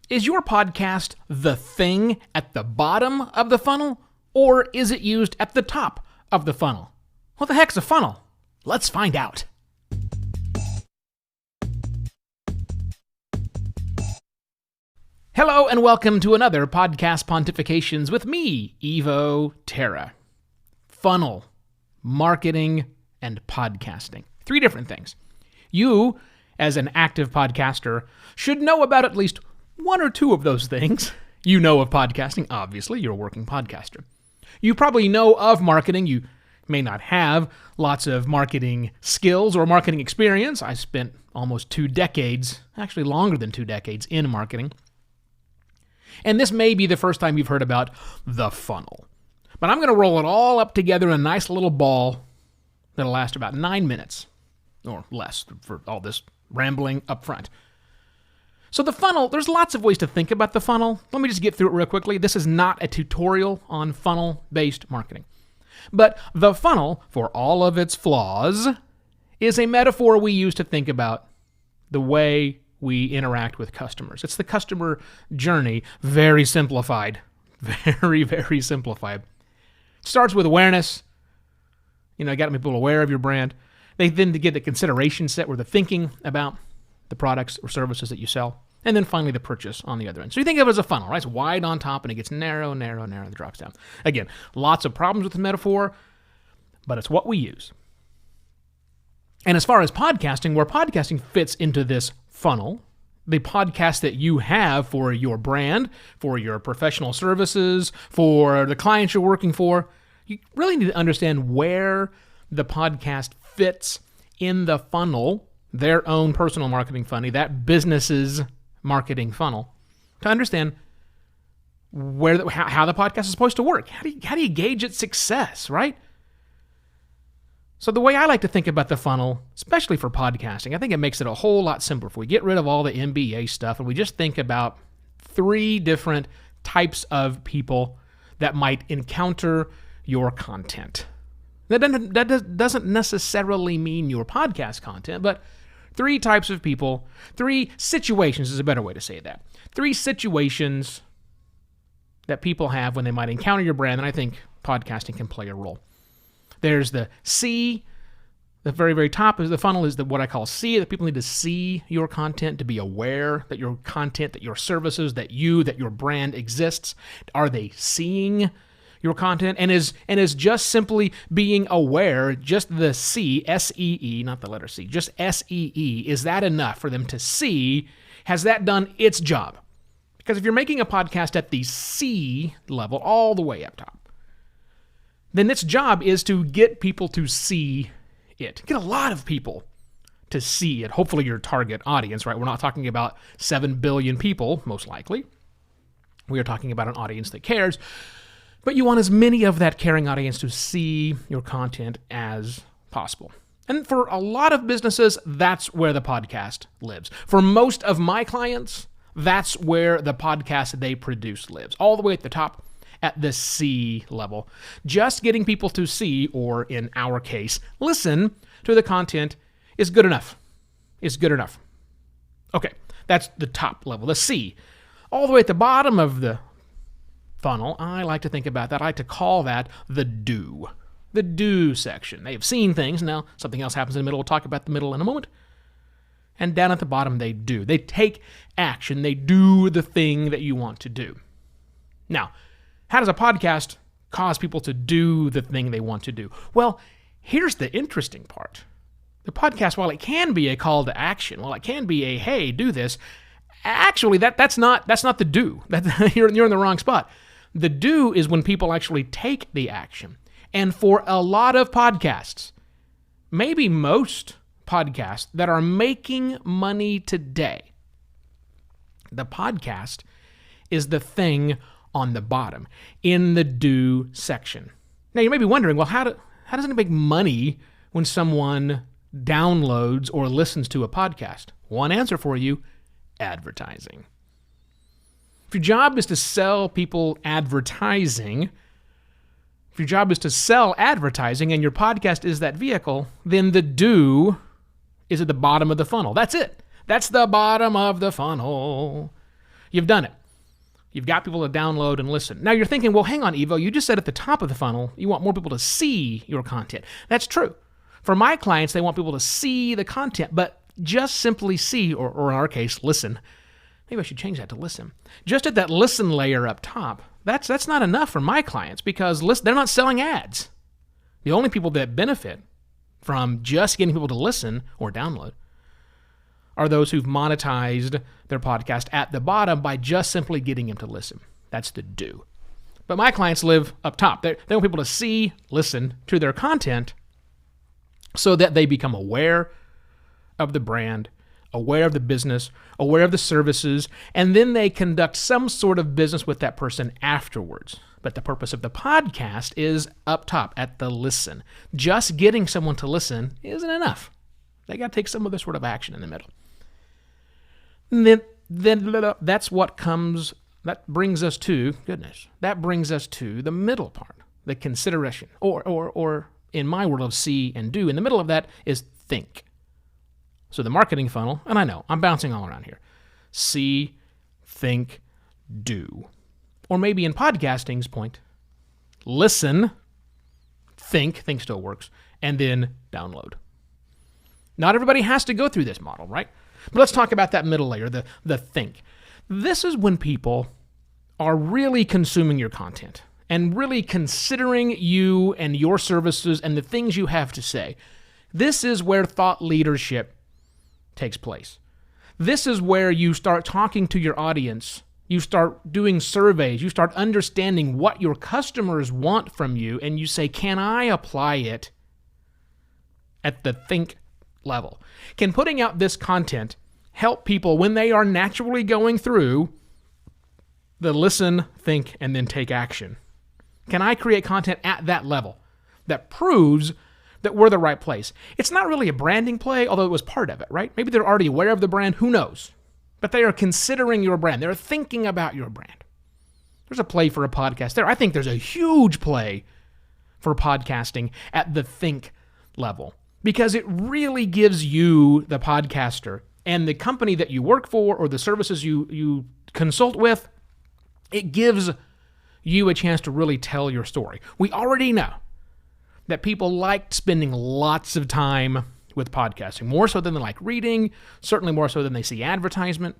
Is your podcast the thing at the bottom of the funnel, or is it used at the top of the funnel? What the heck's a funnel? Let's find out. Hello and welcome to another Podcast Pontifications with me, Evo Terra. Funnel, marketing, and podcasting. Three different things. You, as an active podcaster, should know about at least one or two of those things. You know of podcasting, obviously, you're a working podcaster. You probably know of marketing. You may not have lots of marketing skills or marketing experience. I spent almost 2 decades, actually longer than 2 decades, in marketing. And this may be the first time you've heard about the funnel. But I'm going to roll it all up together in a nice little ball that'll last about 9 minutes, or less, for all this rambling up front. So the funnel, there's lots of ways to think about the funnel. Let me just get through it real quickly. This is not a tutorial on funnel-based marketing. But the funnel, for all of its flaws, is a metaphor we use to think about the way we interact with customers. It's the customer journey, very simplified. Very, very simplified. It starts with awareness. You got people aware of your brand. They then get the consideration set where they're thinking about the products or services that you sell. And then finally the purchase on the other end. So you think of it as a funnel, right? It's wide on top and it gets narrow, and it drops down. Again, lots of problems with the metaphor, but it's what we use. And as far as podcasting, where podcasting fits into this funnel, the podcast that you have for your brand, for your professional services, for the clients you're working for, you really need to understand where the podcast fits in the funnel, their own personal marketing funnel, that business's marketing funnel, to understand how the podcast is supposed to work. How do you gauge its success, right? So the way I like to think about the funnel, especially for podcasting, I think it makes it a whole lot simpler. If we get rid of all the MBA stuff and we just think about 3 different types of people that might encounter your content. That doesn't necessarily mean your podcast content, but 3 types of people, 3 situations is a better way to say that. 3 situations that people have when they might encounter your brand, and I think podcasting can play a role. There's the C, the very, very top of the funnel is what I call C, that people need to see your content, to be aware that your content, that your services, that your brand exists. Are they seeing your content? And is just simply being aware, just the C, S-E-E, not the letter C, just S-E-E, is that enough for them to see? Has that done its job? Because if you're making a podcast at the C level, all the way up top, then its job is to get people to see it. Get a lot of people to see it. Hopefully your target audience, right? We're not talking about 7 billion people, most likely. We are talking about an audience that cares. But you want as many of that caring audience to see your content as possible. And for a lot of businesses, that's where the podcast lives. For most of my clients, that's where the podcast they produce lives. All the way at the top, at the C level. Just getting people to see, or in our case, listen to the content is good enough. Is good enough. Okay, that's the top level, the C. All the way at the bottom of the funnel, I like to think about that. I like to call that the do. The do section. They have seen things. Now, something else happens in the middle. We'll talk about the middle in a moment. And down at the bottom, they do. They take action. They do the thing that you want to do. Now, how does a podcast cause people to do the thing they want to do? Well, here's the interesting part. The podcast, while it can be a call to action, while it can be a, hey, do this, actually, that's not the do. You're in the wrong spot. The do is when people actually take the action. And for a lot of podcasts, maybe most podcasts that are making money today, the podcast is the thing on the bottom, in the do section. Now, you may be wondering, well, how does it make money when someone downloads or listens to a podcast? One answer for you, advertising. If your job is to sell people advertising, if your job is to sell advertising and your podcast is that vehicle, then the do is at the bottom of the funnel. That's it. That's the bottom of the funnel. You've done it. You've got people to download and listen. Now you're thinking, well, hang on, Evo, you just said at the top of the funnel, you want more people to see your content. That's true. For my clients, they want people to see the content, but just simply see, or in our case, listen. Maybe I should change that to listen. Just at that listen layer up top, that's not enough for my clients because they're not selling ads. The only people that benefit from just getting people to listen or download are those who've monetized their podcast at the bottom by just simply getting them to listen. That's the do. But my clients live up top. They want people to see, listen to their content so that they become aware of the brand, aware of the business, aware of the services, and then they conduct some sort of business with that person afterwards. But the purpose of the podcast is up top at the listen. Just getting someone to listen isn't enough. They got to take some other sort of action in the middle. And then that brings us to the middle part, the consideration, or in my world of see and do. In the middle of that is think. So the marketing funnel, and I know, I'm bouncing all around here. See, think, do. Or maybe in podcasting's point, listen, think still works, and then download. Not everybody has to go through this model, right? But let's talk about that middle layer, the think. This is when people are really consuming your content and really considering you and your services and the things you have to say. This is where thought leadership takes place. This is where you start talking to your audience. You start doing surveys. You start understanding what your customers want from you, and you say, can I apply it at the think level? Can putting out this content help people when they are naturally going through the listen, think, and then take action? Can I create content at that level that proves that we're the right place? It's not really a branding play, although it was part of it, right? Maybe they're already aware of the brand, who knows? But they are considering your brand. They're thinking about your brand. There's a play for a podcast there. I think there's a huge play for podcasting at the think level because it really gives you, the podcaster, and the company that you work for or the services you consult with, it gives you a chance to really tell your story. We already know that people like spending lots of time with podcasting, more so than they like reading, certainly more so than they see advertisement.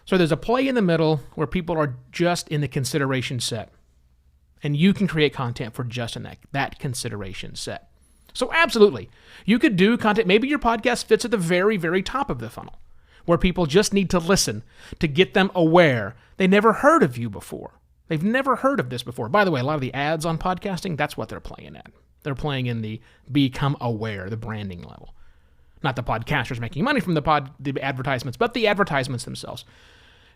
So there's a play in the middle where people are just in the consideration set, and you can create content for just in that consideration set. So absolutely, you could do content. Maybe your podcast fits at the very, very top of the funnel, where people just need to listen to get them aware. They never heard of you before. They've never heard of this before. By the way, a lot of the ads on podcasting, that's what they're playing at. They're playing in the become aware, the branding level. Not the podcasters making money from the advertisements, but the advertisements themselves.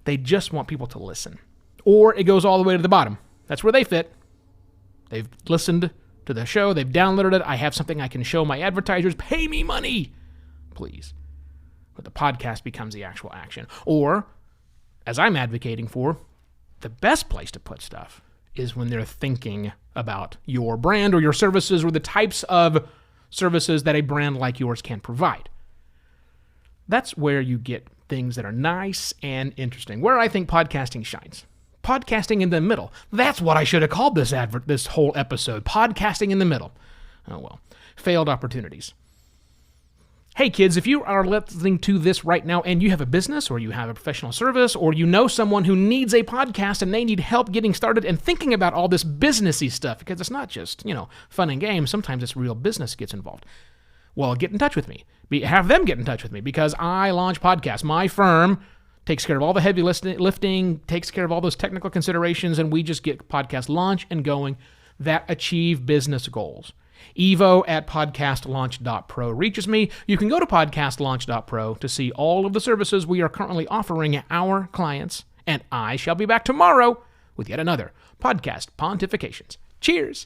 They just want people to listen. Or it goes all the way to the bottom. That's where they fit. They've listened to the show. They've downloaded it. I have something I can show my advertisers. Pay me money, please. But the podcast becomes the actual action. Or, as I'm advocating for, the best place to put stuff is when they're thinking about your brand or your services or the types of services that a brand like yours can provide. That's where you get things that are nice and interesting, where I think podcasting shines. Podcasting in the middle. That's what I should have called this whole episode. Podcasting in the middle. Oh well. Failed opportunities. Hey kids, if you are listening to this right now and you have a business or you have a professional service or you know someone who needs a podcast and they need help getting started and thinking about all this businessy stuff, because it's not just, fun and games. Sometimes it's real business gets involved. Well, get in touch with me. Have them get in touch with me because I launch podcasts. My firm takes care of all the heavy lifting, takes care of all those technical considerations, and we just get podcasts launched and going that achieve business goals. evo@podcastlaunch.pro reaches me. You can go to podcastlaunch.pro to see all of the services we are currently offering our clients, and I shall be back tomorrow with yet another Podcast Pontifications. Cheers!